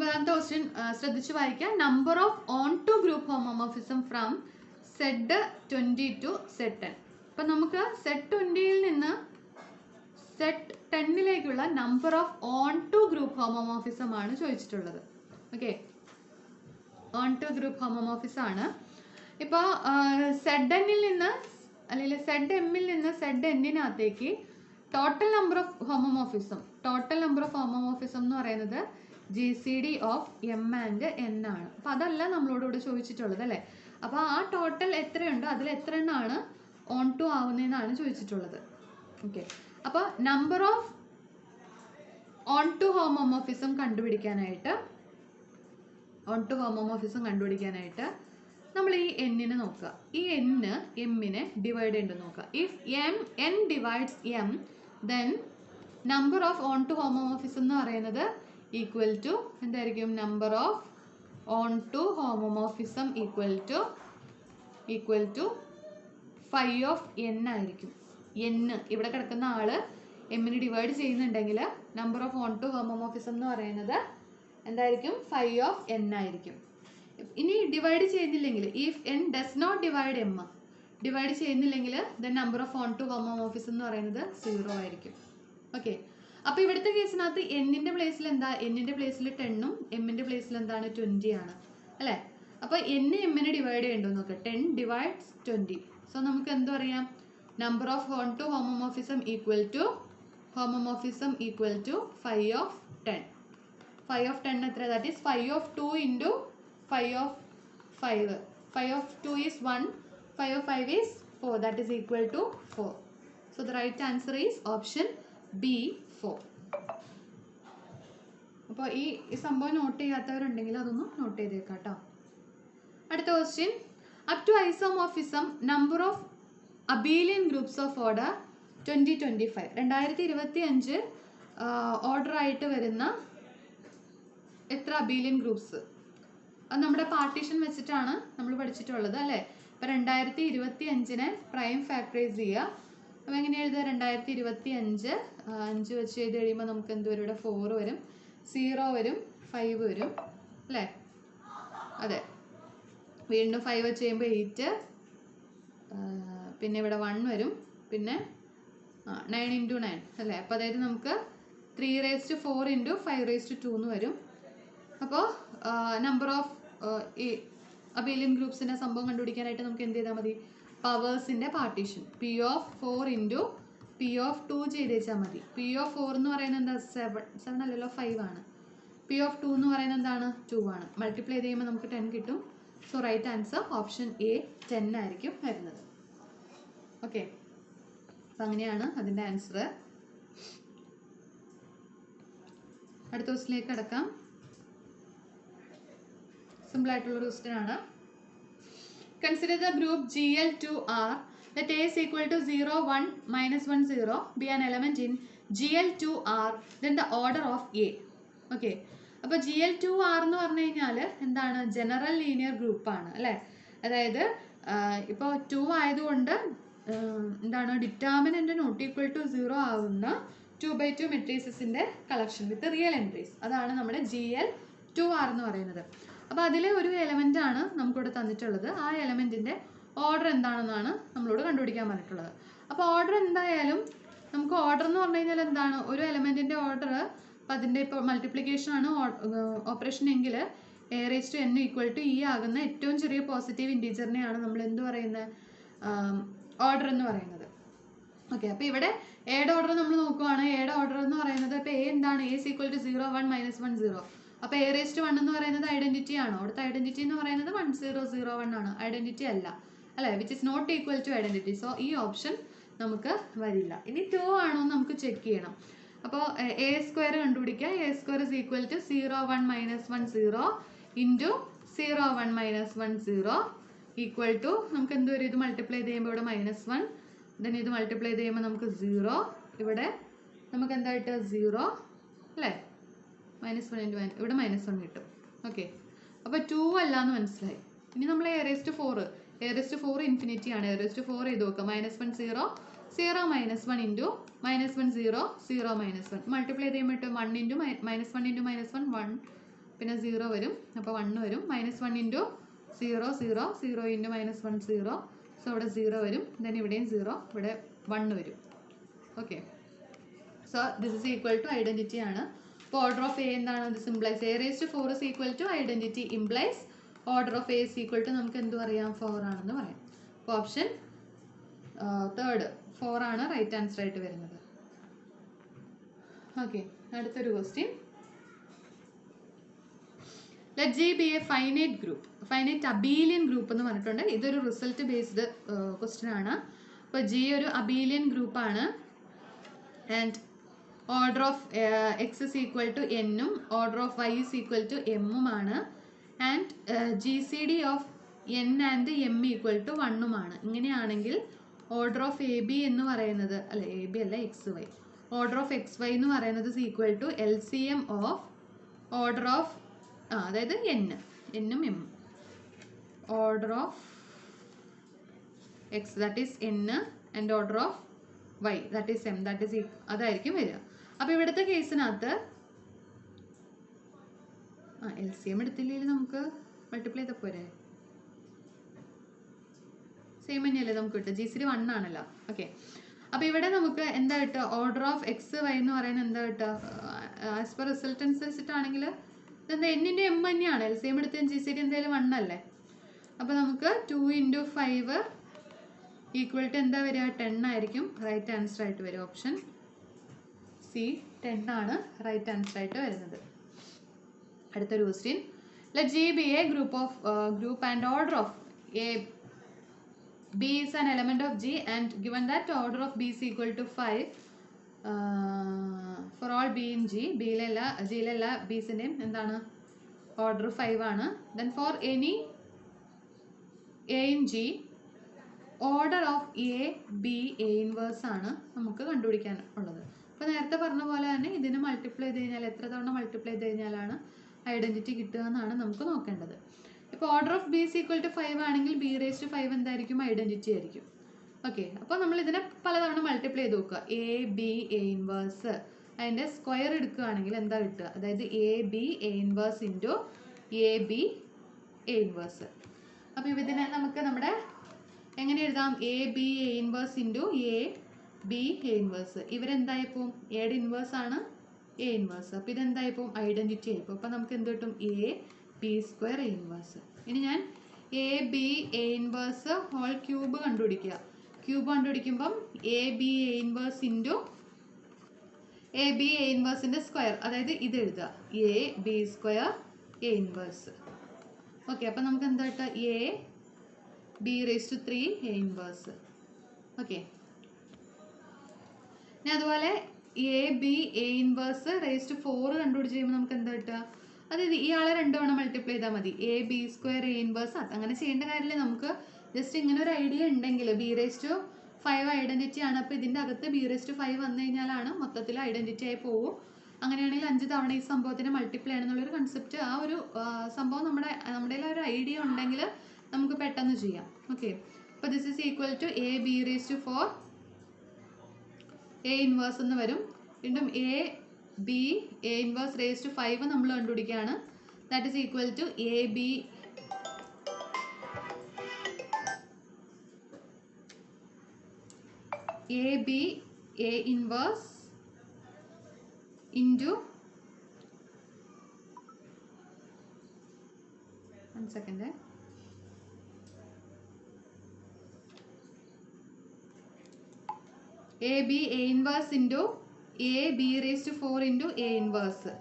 9ാമത്തെ ക്വസ്റ്റ്യൻ ശ്രദ്ധിച്ച് വായിക്കാം. Number of onto group homomorphism from Z20 to Z10. അപ്പം നമുക്ക് Z20യിൽ നിന്ന് Z10ലേക്കുള്ള number of onto group homomorphism ആണ് ചോദിച്ചിട്ടുള്ളത്. Okay, onto group homomorphism ആണ്. ഇപ്പോൾ ZNൽ നിന്ന് അല്ലെങ്കിൽ ZMൽ നിന്ന് ZNനകത്തേക്ക് ടോട്ടൽ നമ്പർ ഓഫ് ഹോമോമോർഫിസം എന്ന് പറയുന്നത് GCD of M and N ആണ്. അപ്പോൾ അതല്ല നമ്മളോട് ഇവിടെ ചോദിച്ചിട്ടുള്ളത് അല്ലേ? അപ്പോൾ ആ ടോട്ടൽ എത്രയുണ്ടോ അതിൽ എത്ര എണ്ണമാണ് ഓൺ ടു ആവുന്നതെന്നാണ് ചോദിച്ചിട്ടുള്ളത്. ഓക്കെ, അപ്പോൾ number of onto homomorphism കണ്ടുപിടിക്കാനായിട്ട് നമ്മൾ ഈ Nനെ നോക്കുക. ഈ Mനെ ഡിവൈഡ് ചെയ്യേണ്ടത് നോക്കുക. If N divides M then number of onto homomorphism എന്ന് പറയുന്നത് ഈക്വൽ ടു എന്തായിരിക്കും? Number of onto homomorphism equal to 5 of N ആയിരിക്കും. N ഇവിടെ കിടക്കുന്ന ആള് Mനെ ഡിവൈഡ് ചെയ്യുന്നുണ്ടെങ്കിൽ number of onto homomorphism എന്ന് പറയുന്നത് എന്തായിരിക്കും? 5 of N ആയിരിക്കും. ഇനി ഡിവൈഡ് ചെയ്യുന്നില്ലെങ്കിൽ if N does not divide M divide ചെയ്യുന്നില്ലെങ്കിൽ then number of onto homomorphism എന്ന് പറയുന്നത് 0 ആയിരിക്കും. ഓക്കെ, അപ്പോൾ ഇവിടുത്തെ കേസിനകത്ത് Nന്റെ പ്ലേസിൽ എന്താ? Nന്റെ പ്ലേസിൽ 10ഉം Mന്റെ പ്ലേസിൽ എന്താണ്? 20 ആണ് അല്ലേ? അപ്പോൾ Mനെ ഡിവൈഡ് ചെയ്യണ്ടോ നോക്കുക. 10 ഡിവൈഡ്സ് 20. സോ നമുക്ക് എന്ത് പറയാം? Number of onto homomorphism equal to 5 of 10. 5 of 10 എത്ര? That is 5 of 2 into 5 of 5. 5 of 2 is 1. 5 of 5 is 4. That is equal to 4. So the right answer is option B 4. അപ്പോൾ ഈ സംഭവം not ചെയ്യാത്തവരുണ്ടെങ്കിൽ അതൊന്ന് not ചെയ്തേക്കാം കേട്ടോ. അടുത്ത question. Up to isomorphism number of abelian groups of order 2025 2025 order ആയിട്ട് വരുന്ന എത്ര അബീലിയൻ ഗ്രൂപ്പ്സ്? അത് നമ്മുടെ പാർട്ടീഷൻ വെച്ചിട്ടാണ് നമ്മൾ പഠിച്ചിട്ടുള്ളത് അല്ലേ? അപ്പോൾ 2025നെ പ്രൈം ഫാക്ടറൈസ് ചെയ്യുക. അപ്പോൾ എങ്ങനെ എഴുതുക? 2025 5 വെച്ച് എഴുതി കഴിയുമ്പോൾ നമുക്ക് എന്ത് വരും? ഇവിടെ 4 വരും, 0 വരും, 5 വരും അല്ലേ? അതെ, വീണ്ടും 5 വെച്ച് കഴിയുമ്പോൾ 8, പിന്നെ ഇവിടെ 1 വരും, പിന്നെ 9 into 9 അല്ലേ? അപ്പോൾ അതായത് നമുക്ക് 3 raised to 4 into 5 raised to 2 എന്ന് വരും. അപ്പോൾ നമ്പർ ഓഫ് ഈ അബീലിയൻ ഗ്രൂപ്പ്സിൻ്റെ സംഭവം കണ്ടുപിടിക്കാനായിട്ട് നമുക്ക് എന്ത് ചെയ്താൽ മതി? പവേഴ്സിൻ്റെ partition P of 4 into P of 2 ചെയ്ത് വെച്ചാൽ മതി. P of 4 എന്ന് പറയുന്നത് എന്താ? 7 അല്ലല്ലോ, 5 ആണ്. P of 2 എന്ന് പറയുന്നത് എന്താണ്? 2 ആണ്. മൾട്ടിപ്ലൈ ചെയ്യുമ്പോൾ നമുക്ക് 10 കിട്ടും. So right answer option A 10 ആയിരിക്കും വരുന്നത്. ഓക്കെ, അപ്പം അങ്ങനെയാണ് അതിൻ്റെ ആൻസർ. അടുത്ത ക്വസ്റ്റിലേക്ക് കിടക്കാം. സിമ്പിൾ ആയിട്ടുള്ള ക്വസ്റ്റ്യൻ ആണ്. Consider the group GL2R that A is equal to 0 1 minus 1 0 be an element in GL2R then the order of A. Okay, അപ്പോൾ GL2R എന്ന് പറഞ്ഞു കഴിഞ്ഞാൽ എന്താണ്? ജനറൽ ലീനിയർ ഗ്രൂപ്പാണ് അല്ലേ? അതായത് ഇപ്പോൾ 2 ആയതുകൊണ്ട് എന്താണ്? ഡിറ്റർമിനൻ്റ് നോട്ട് ഈക്വൽ ടു 0 ആവുന്ന 2x2 മെട്രീസസിൻ്റെ കളക്ഷൻ വിത്ത് റിയൽ എൻട്രീസ്, അതാണ് നമ്മുടെ GL2R എന്ന് പറയുന്നത്. അപ്പോൾ അതിലെ ഒരു എലമെൻ്റ് ആണ് നമുക്കിവിടെ തന്നിട്ടുള്ളത്. ആ എലമെൻറ്റിൻ്റെ ഓർഡർ എന്താണെന്നാണ് നമ്മളോട് കണ്ടുപിടിക്കാൻ പറഞ്ഞിട്ടുള്ളത്. അപ്പോൾ ഓർഡർ എന്തായാലും നമുക്ക് ഓർഡർ എന്ന് പറഞ്ഞു കഴിഞ്ഞാൽ എന്താണ്? ഒരു എലമെൻറ്റിൻ്റെ ഓർഡർ അപ്പോൾ അതിൻ്റെ ഇപ്പോൾ മൾട്ടിപ്ലിക്കേഷൻ ആണ് ഓപ്പറേഷൻ എങ്കിൽ A raise to N equal to E ആകുന്ന ഏറ്റവും ചെറിയ പോസിറ്റീവ് ഇൻറ്റീജറിനെയാണ് നമ്മൾ എന്ത് പറയുന്നത്, ഓർഡർ എന്ന് പറയുന്നത്. ഓക്കെ, അപ്പോൾ ഇവിടെ എയുടെ ഓർഡർ നമ്മൾ നോക്കുവാണ്. എയുടെ ഓർഡർ എന്ന് പറയുന്നത് ഇപ്പോൾ എ എന്താണ്, എ is equal to 0 1 -1 0. അപ്പോൾ എ റേസ് ടു 1 എന്ന് പറയുന്നത് ഐഡന്റിറ്റി ആണോ? അവിടുത്തെ ഐഡന്റിറ്റി എന്ന് പറയുന്നത് 1 0 0 1 ആണ്, ഐഡന്റിറ്റി അല്ല അല്ലേ, which is not equal to identity. So ഈ ഓപ്ഷൻ നമുക്ക് വരില്ല. ഇനി 2 ആണോ എന്ന് നമുക്ക് ചെക്ക് ചെയ്യണം. അപ്പോൾ എ സ്ക്വയർ കണ്ടുപിടിക്കുക. A square is equal to 0 1 -1 0 into 0 1 -1 0 equal to നമുക്ക് എന്ത് വരും, ഇത് മൾട്ടിപ്ലൈ ചെയ്യുമ്പോൾ ഇവിടെ -1, ദെൻ ഇത് മൾട്ടിപ്ലൈ ചെയ്യുമ്പോൾ നമുക്ക് 0, ഇവിടെ നമുക്ക് എന്തായിട്ട് 0 അല്ലേ, -1 ഇൻറ്റു ഇവിടെ -1 കിട്ടും. ഓക്കെ, അപ്പോൾ 2 അല്ല എന്ന് മനസ്സിലായി. ഇനി നമ്മൾ എ റേസ് ടു 4 ഇൻഫിനിറ്റി ആണ്. എ റേസ് ടു 4 ചെയ്ത് നോക്കുക. -1 0 0 -1 ഇൻറ്റു -1 0 0 -1 മൾട്ടിപ്ലൈ ചെയ്യുമ്പോൾ 1 ഇൻറ്റു -1 ഇൻറ്റു -1 1, പിന്നെ 0 വരും, അപ്പോൾ 1 വരും. -1 ഇൻറ്റു 0 0 0 ഇൻറ്റു -1 0, സോ ഇവിടെ 0 വരും. ദെൻ ഇവിടെയും 0, ഇവിടെ 1 വരും. Okay, so this is equal to identity ആണ്. അപ്പോൾ ഓർഡർ ഓഫ് എ എന്താണ്, this implies A raise to 4 is equal to identity implies order of A is equal to നമുക്ക് എന്ത് പറയാം, 4 ആണെന്ന് പറയാം. അപ്പോൾ ഓപ്ഷൻ തേർഡ് 4 ആണ് റൈറ്റ് ആൻസർ ആയിട്ട് വരുന്നത്. ഓക്കെ, അടുത്തൊരു question. Let G be a finite group, finite abelian group എന്ന് പറഞ്ഞിട്ടുണ്ട്. ഇതൊരു റിസൾട്ട് ബേസ്ഡ് ക്വസ്റ്റ്യൻ ആണ്. അപ്പോൾ G ഒരു അബീലിയൻ ഗ്രൂപ്പ് ആണ്. And order of X is equal to എന്നും order of Y is equal to എമ്മും ആണ്. And GCD of N and M equal to 1 ആണ്. ഇങ്ങനെയാണെങ്കിൽ ഓർഡർ ഓഫ് എ ബി എന്ന് പറയുന്നത്, അല്ല എ ബി അല്ല X Y, order of X Y എന്ന് പറയുന്നത് is equal to LCM of order of അതായത് എന്നും M, order of X that is N and order of Y that is M, that is അതായിരിക്കും വരിക. അപ്പോൾ ഇവിടുത്തെ കേസിനകത്ത് LCM എടുത്തില്ലെങ്കിൽ നമുക്ക് മൾട്ടിപ്ലൈ ചെയ്താൽ പോരെ, സെയിം തന്നെയല്ലേ നമുക്ക് കിട്ടുക. GCD 1 ആണല്ലോ. ഓക്കെ, അപ്പോൾ ഇവിടെ നമുക്ക് എന്താ കിട്ടുക, ഓർഡർ ഓഫ് എക്സ് വൈ എന്ന് പറയുന്നത് എന്താ കിട്ടുക, ആസ് പെർ റിസൾട്ട് അനുസരിച്ചിട്ടാണെങ്കിൽ ഇതെന്താ എന്നിൻ്റെ എം തന്നെയാണ്. LCM എടുത്തതിന് GCD എന്തായാലും 1 അല്ലേ. അപ്പോൾ നമുക്ക് 2 ഇൻറ്റു 5 ഈക്വൽ ടു എന്താ വരിക, 10 ആയിരിക്കും റൈറ്റ് ആൻസർ ആയിട്ട് വരും. ഓപ്ഷൻ സി 10 ആണ് റൈറ്റ് ആൻസർ ആയിട്ട് വരുന്നത്. അടുത്തൊരു question. Let G be a group and order of A B is an element of G and given that order of B is equal to 5 for all B in G, Gയിലെല്ലാ B'സിൻ്റെയും എന്താണ് order 5 ആണ്. Then for any A in G order of A B A inverse ആണ് നമുക്ക് കണ്ടുപിടിക്കാൻ ഉള്ളത്. അപ്പോൾ നേരത്തെ പറഞ്ഞ പോലെ തന്നെ ഇതിന് മൾട്ടിപ്ലൈ ചെയ്ത് കഴിഞ്ഞാൽ എത്ര തവണ മൾട്ടിപ്ലൈ ചെയ്ത് കഴിഞ്ഞാലാണ് ഐഡന്റിറ്റി കിട്ടുക എന്നാണ് നമുക്ക് നോക്കേണ്ടത്. ഇപ്പോൾ order of B is equal to 5 ആണെങ്കിൽ ബി റേസ് ടു 5 എന്തായിരിക്കും, ഐഡന്റിറ്റി ആയിരിക്കും. ഓക്കെ, അപ്പോൾ നമ്മൾ ഇതിനെ പലതവണ മൾട്ടിപ്ലൈ ചെയ്ത് നോക്കുക. എ ബി എ ഇൻവേഴ്സ് അതിൻ്റെ സ്ക്വയർ എടുക്കുകയാണെങ്കിൽ എന്താ കിട്ടുക, അതായത് A B A inverse into A B A inverse. അപ്പോൾ ഇതിനെ നമുക്ക് നമ്മുടെ എങ്ങനെ എഴുതാം, A B A inverse into A B A inverse. ഇവരെന്തായിപ്പോവും, എയുടെ ഇൻവേഴ്സ് ആണ് എ ഇൻവേഴ്സ്. അപ്പോൾ ഇതെന്തായിപ്പോവും, ഐഡന്റിറ്റി ആയിപ്പോവും. അപ്പോൾ നമുക്ക് എന്ത് കിട്ടും, A B square A inverse. ഇനി ഞാൻ A B A inverse whole cube കണ്ടുപിടിക്കുക. ക്യൂബ് കണ്ടുപിടിക്കുമ്പം A B A inverse into A B A ഇൻവേഴ്സിൻ്റെ സ്ക്വയർ, അതായത് ഇത് എഴുതുക, A B square A inverse. Okay, അപ്പം നമുക്ക് എന്താ കിട്ടുക, A B raise to 3 A inverse. Okay, ഇനി അതുപോലെ A B A inverse raise to 4 കണ്ടുപിടിച്ച് കഴിയുമ്പോൾ നമുക്ക് എന്താ കിട്ടുക, അതായത് ഇയാളെ 2 തവണ മൾട്ടിപ്ലൈ ചെയ്താൽ മതി. A B square A inverse അങ്ങനെ ചെയ്യേണ്ട കാര്യമില്ല. നമുക്ക് ജസ്റ്റ് ഇങ്ങനെ ഒരു ഐഡിയ ഉണ്ടെങ്കിൽ ബി റേസ് ടു 5 ഐഡന്റിറ്റി ആണ്. അപ്പോൾ ഇതിൻ്റെ അകത്ത് ബി റേസ് ടു 5 വന്നു കഴിഞ്ഞാലാണ് മൊത്തത്തിൽ ഐഡന്റിറ്റി ആയി പോകും. അങ്ങനെയാണെങ്കിൽ 5 തവണ ഈ സംഭവത്തിന് മൾട്ടിപ്ലൈ ആണെന്നുള്ളൊരു കൺസെപ്റ്റ്, ആ ഒരു സംഭവം നമ്മുടെ ഒരു ഐഡിയ ഉണ്ടെങ്കിൽ നമുക്ക് പെട്ടെന്ന് ചെയ്യാം. ഓക്കെ, അപ്പോൾ this is equal to A B raise to 4 A inverse എന്ന് വരും. വീണ്ടും A B A inverse raise to 5 നമ്മൾ കണ്ടുപിടിക്കുകയാണ്. That is equal to A B A inverse into second. A B A inverse into A B raise to 4 into A inverse.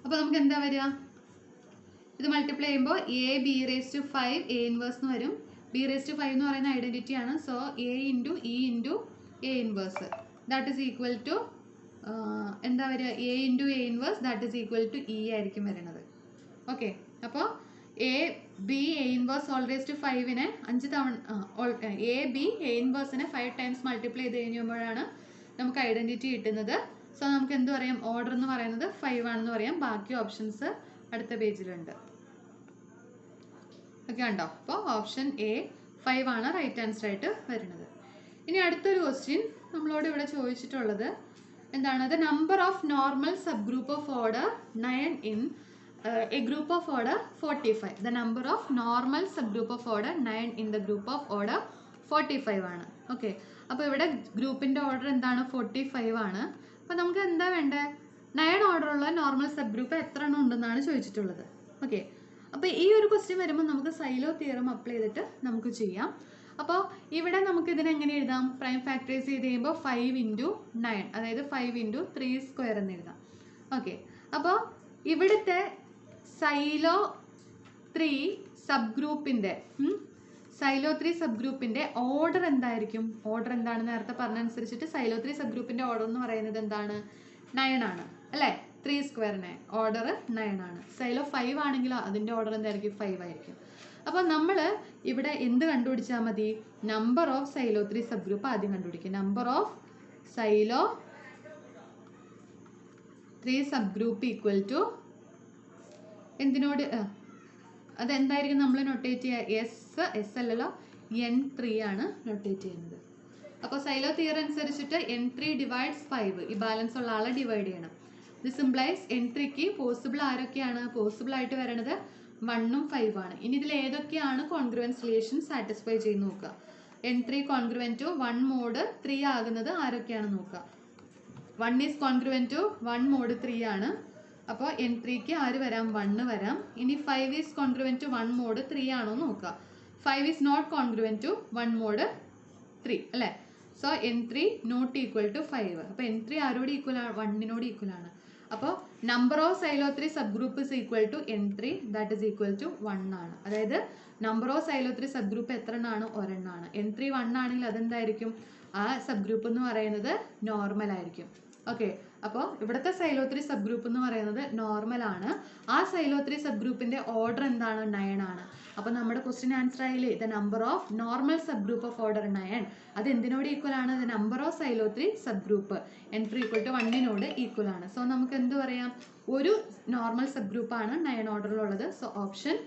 അപ്പോൾ നമുക്ക് എന്താ വരിക? ഇത് മൾട്ടിപ്ലൈ ചെയ്യുമ്പോൾ A B raise to 5 A inverse എന്ന് വരും. ബി റേസ് ടു 5 എന്ന് പറയുന്ന ഐഡൻറ്റിറ്റി ആണ്. So A into E into A inverse that is equal to എന്താ വരിക? A into A inverse that is equal to E ആയിരിക്കും വരുന്നത്. ഓക്കെ, അപ്പോൾ A B A inverse whole raise to 5നെ 5 തവണ എ ബി എ ഇൻവേഴ്സിനെ 5 times multiply ചെയ്ത് കഴിയുമ്പോഴാണ് നമുക്ക് ഐഡൻറ്റിറ്റി കിട്ടുന്നത്. സോ നമുക്ക് എന്ത് പറയാം? ഓർഡർ എന്ന് പറയുന്നത് 5 ആണെന്ന് പറയാം. ബാക്കി ഓപ്ഷൻസ് അടുത്ത പേജിലുണ്ട്. ഓക്കെ ഉണ്ടോ? അപ്പോൾ ഓപ്ഷൻ എ 5 ആണ് റൈറ്റ് ആൻസർ ആയിട്ട് വരുന്നത്. ഇനി അടുത്തൊരു ക്വസ്റ്റ്യൻ നമ്മളോട് ഇവിടെ ചോദിച്ചിട്ടുള്ളത് എന്താണ്? The number of normal sub group of order 9 in A group of order 45. The number of normal sub group of order 9 in the group of order 45 ആണ്. ഓക്കെ, അപ്പോൾ ഇവിടെ ഗ്രൂപ്പിൻ്റെ ഓർഡർ എന്താണ്? 45 ആണ്. അപ്പോൾ നമുക്ക് എന്താ വേണ്ടത്? 9 ഓർഡറുള്ള നോർമൽ സബ് ഗ്രൂപ്പ് എത്ര എണ്ണം ഉണ്ടെന്നാണ് ചോദിച്ചിട്ടുള്ളത്. ഓക്കെ, അപ്പോൾ ഈ ഒരു ക്വസ്റ്റ്യൻ വരുമ്പോൾ നമുക്ക് സൈലോ തിയറം അപ്ലൈ ചെയ്തിട്ട് നമുക്ക് ചെയ്യാം. അപ്പോൾ ഇവിടെ നമുക്ക് ഇതിനെങ്ങനെ എഴുതാം? പ്രൈം ഫാക്ടറൈസ് ചെയ്ത് കഴിയുമ്പോൾ 5 ഇൻറ്റു 9, അതായത് 5 ഇൻറ്റു 3 സ്ക്വയർ എന്ന് എഴുതാം. ഓക്കെ, അപ്പോൾ ഇവിടുത്തെ സൈലോ 3 സബ് ഗ്രൂപ്പിൻ്റെ ഓർഡർ എന്തായിരിക്കും? ഓർഡർ എന്താണ്? നേരത്തെ പറഞ്ഞനുസരിച്ചിട്ട് സൈലോ 3 സബ് ഗ്രൂപ്പിൻ്റെ ഓർഡർ എന്ന് പറയുന്നത് എന്താണ്? 9 ആണ് അല്ലേ? 3 സ്ക്വയറിനെ ഓർഡർ 9 ആണ്. സൈലോ 5 ആണെങ്കിലോ അതിൻ്റെ ഓർഡർ എന്തായിരിക്കും? 5 ആയിരിക്കും. അപ്പോൾ നമ്മൾ ഇവിടെ എന്ത് കണ്ടുപിടിച്ചാൽ മതി? Number of Sylow 3 sub group ആദ്യം കണ്ടുപിടിക്കുക. Number of Sylow 3 sub group equal to എന്തിനോട്? അതെന്തായിരിക്കും നമ്മൾ നൊട്ടേറ്റ് ചെയ്യുക? എസ് അല്ലല്ലോ, N3 ആണ് നൊട്ടേറ്റ് ചെയ്യുന്നത്. അപ്പോൾ സൈലോ തിയറി അനുസരിച്ചിട്ട് N3 ഡിവൈഡ്സ് 5, ഈ ബാലൻസ് ഉള്ള ആളെ ഡിവൈഡ് ചെയ്യണം. ദിസ് ഇംപ്ലൈസ് N3ക്ക് പോസിബിൾ ആരൊക്കെയാണ്? പോസിബിൾ ആയിട്ട് വരണത് 1ഉം 5 ആണ്. ഇനി ഇതിൽ ഏതൊക്കെയാണ് കോൺഗ്രുവൻസ് റിലേഷൻ സാറ്റിസ്ഫൈ ചെയ്ത് നോക്കുക. N3 കോൺഗ്രുവൻ ടു 1 മോഡ് 3 ആകുന്നത് ആരൊക്കെയാണെന്ന് നോക്കുക. 1 ഈസ് കോൺഗ്രുവൻ ടു 1 മോഡ് 3 ആണ്. അപ്പോൾ N3ക്ക് ആര് വരാം? 1 വരാം. ഇനി 5 ഈസ് കോൺഗ്രുവൻ ടു 1 മോഡ് 3 ആണോ നോക്കുക. 5 is not congruent to 1 mod 3 അല്ലേ? സോ N3 നോട്ട് ഈക്വൽ ടു 5. അപ്പോൾ N3 ആരോട് ഈക്വൽ ആണ്? 1നോട് ഈക്വൽ ആണ്. അപ്പോൾ number of Sylow 3 sub group is equal to N3 that is equal to 1 ആണ്. അതായത് number of Sylow 3 sub group എത്ര എണ്ണമാണ്? ഒരെണ്ണമാണ്. N3 1 ആണെങ്കിൽ അതെന്തായിരിക്കും? ആ സബ് ഗ്രൂപ്പ് എന്ന് പറയുന്നത് നോർമൽ ആയിരിക്കും. ഓക്കെ, അപ്പോൾ ഇവിടുത്തെ സൈലോ 3 സബ് ഗ്രൂപ്പ് എന്ന് പറയുന്നത് നോർമൽ ആണ്. ആ സൈലോ 3 സബ് ഗ്രൂപ്പിൻ്റെ ഓർഡർ എന്താണ്? 9 ആണ്. അപ്പോൾ നമ്മുടെ ക്വസ്റ്റ്യൻ ആൻസർ ആയില്ലേ? The number of normal sub group of order 9. അത് എന്തിനോട് ഈക്വൽ ആണ്? The number of Sylow 3 sub group N3 equal to 1നോട് ഈക്വൽ ആണ്. സോ നമുക്ക് എന്ത് പറയാം? ഒരു നോർമൽ സബ് ഗ്രൂപ്പാണ് 9 ഓർഡറിലുള്ളത്. സോ ഓപ്ഷൻ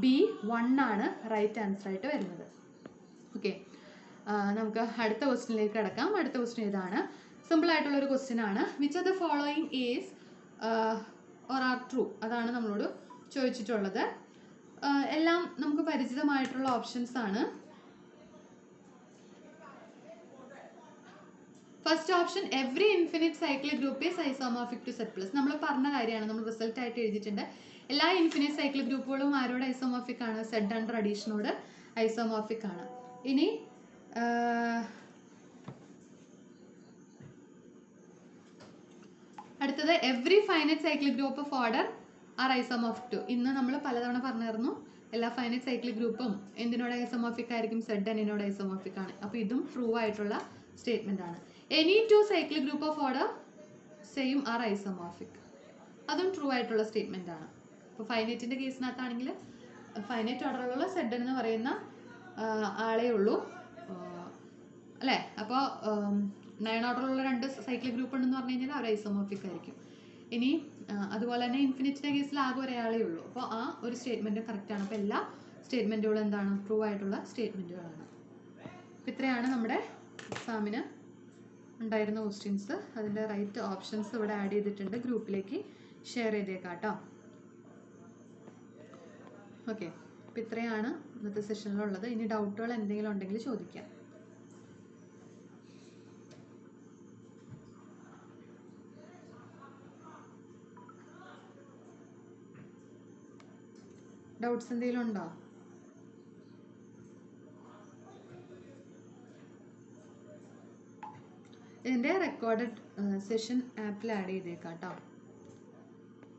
ബി 1 ആണ് റൈറ്റ് ആൻസർ ആയിട്ട് വരുന്നത്. ഓക്കെ, നമുക്ക് അടുത്ത ക്വസ്റ്റ്യനിലേക്ക് കിടക്കാം. അടുത്ത ക്വസ്റ്റ്യൻ ഇതാണ്. സിമ്പിൾ ആയിട്ടുള്ള ഒരു ക്വസ്റ്റ്യൻ ആണ്. Which of the following is or are true? അതാണ് നമ്മളോട് ചോദിച്ചിട്ടുള്ളത്. എല്ലാം നമുക്ക് പരിചിതമായിട്ടുള്ള ഓപ്ഷൻസ് ആണ്. First option, every infinite cyclic group is isomorphic to set plus. നമ്മൾ പറഞ്ഞ കാര്യമാണ്, നമ്മൾ റിസൾട്ട് ആയിട്ട് എഴുതിയിട്ടുണ്ട്. എല്ലാ ഇൻഫിനിറ്റ് സൈക്ലിക് ഗ്രൂപ്പുകളും ആരോട് ഐസോമോർഫിക് ആണ്? സെഡ് അണ്ടർ അഡീഷനോട് ഐസോമോർഫിക് ആണ്. ഇനി അടുത്തത്, every finite cyclic group of order are isomorphic to. ഇന്ന് നമ്മൾ പലതവണ പറഞ്ഞിരുന്നു എല്ലാ ഫൈനൈറ്റ് സൈക്ലിക് ഗ്രൂപ്പും എന്തിനോട് ഐസോമോർഫിക് ആയിരിക്കും? സെഡ് എന്നിനോട് ഐസോമോർഫിക് ആണ്. അപ്പോൾ ഇതും ട്രൂ ആയിട്ടുള്ള സ്റ്റേറ്റ്മെന്റ് ആണ്. Any two cyclic group of order same are isomorphic, അതും ട്രൂ ആയിട്ടുള്ള സ്റ്റേറ്റ്മെന്റ് ആണ്. അപ്പോൾ ഫൈനൈറ്റിന്റെ കേസിനകത്താണെങ്കിൽ ഫൈനൈറ്റ് ഓർഡറിലുള്ള സെഡ് എന്ന് പറയുന്ന ആളേ ഉള്ളൂ അല്ലേ? അപ്പോൾ 9 ഓർഡറിലുള്ള 2 സൈക്ലിക് ഗ്രൂപ്പ് ഉണ്ടെന്ന് പറഞ്ഞു കഴിഞ്ഞാൽ അവർ ഐസോമോർഫിക് ആയിരിക്കും. ഇനി അതുപോലെ തന്നെ ഇൻഫിനിറ്റിൻ്റെ കേസിൽ ആകെ ഒരാളേ ഉള്ളൂ. അപ്പോൾ ആ ഒരു സ്റ്റേറ്റ്മെൻറ്റ് കറക്റ്റാണ്. അപ്പോൾ എല്ലാ സ്റ്റേറ്റ്മെൻറ്റുകളും എന്താണ്? ട്രൂ ആയിട്ടുള്ള സ്റ്റേറ്റ്മെൻറ്റുകളാണ്. അപ്പോൾ ഇത്രയാണ് നമ്മുടെ എക്സാമിന് ഉണ്ടായിരുന്ന ക്വസ്റ്റ്യൻസ്. അതിൻ്റെ റൈറ്റ് ഓപ്ഷൻസ് ഇവിടെ ആഡ് ചെയ്തിട്ടുണ്ട്. ഗ്രൂപ്പിലേക്ക് ഷെയർ ചെയ്തേക്കാം കേട്ടോ. ഓക്കെ, അപ്പോൾ ഇത്രയാണ് ഇന്നത്തെ സെഷനിലുള്ളത്. ഇനി ഡൗട്ടുകൾ എന്തെങ്കിലും ഉണ്ടെങ്കിൽ ചോദിക്കാം. ഡൗട്ട്സ് എന്തെങ്കിലും ഉണ്ടോ? ഇതിൻ്റെ റെക്കോർഡഡ് സെഷൻ ആപ്പിൽ ആഡ് ചെയ്തേക്കാം കേട്ടോ.